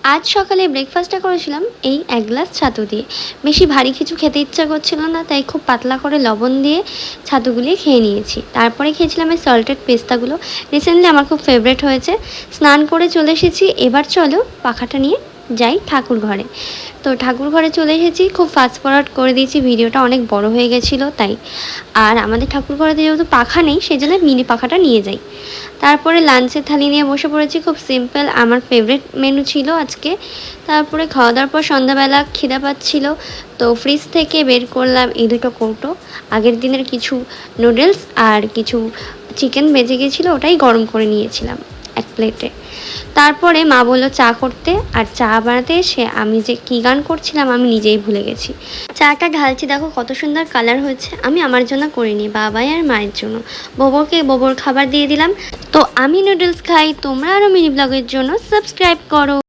আজ সকালে ব্রেকফাস্টটা করেছিলাম এই 1 গ্লাস ছাতু দিয়ে। বেশি ভারী কিছু খেতে ইচ্ছা করছিল না, তাই খুব পাতলা করে লবণ দিয়ে ছাতুগুলি খেয়ে নিয়েছি। তারপরে খেয়েছিলাম এই সল্টেড পেস্তাগুলো। রিসেন্টলি আমার খুব ফেভারিট হয়েছে। স্নান করে চলে এসেছি, এবার চলো পাখাটা নিয়ে যাই ঠাকুর ঘরে। তো ঠাকুর ঘরে চলে এসেছি, খুব ফাস্ট ফরওয়ার্ড করে দিয়েছি, ভিডিওটা অনেক বড় হয়ে গেছিলো তাই। আর আমাদের ঠাকুর ঘরেতে যেহেতু পাখা নেই, সেই জন্য মিনি পাখাটা নিয়ে যাই। তারপরে লাঞ্চের থালি নিয়ে বসে পড়েছি। খুব সিম্পল, আমার ফেভারিট মেনু ছিল আজকে। তারপরে খাওয়া দাওয়ার পর সন্ধ্যাবেলা খিদা পাচ্ছিল, তো ফ্রিজ থেকে বের করলাম এই দুটো কৌটো। আগের দিনের কিছু নুডলস আর কিছু চিকেন বেঁচে গিয়েছিলো, ওটাই গরম করে নিয়েছিলাম এক প্লেটে। তারপরে মা বললো চা করতে, আর চা বানাতে এসে আমি যে কী গান করছিলাম আমি নিজেই ভুলে গেছি। চাটা ঢালছি, দেখো কত সুন্দর কালার হয়েছে। আমি আমার জন্য করিনি, বাবাই আর মায়ের জন্য। বোবরকে বোবর খাবার দিয়ে দিলাম। তো আমি নুডলস খাই, তোমরা আরও মিনি ব্লগের জন্য সাবস্ক্রাইব করো।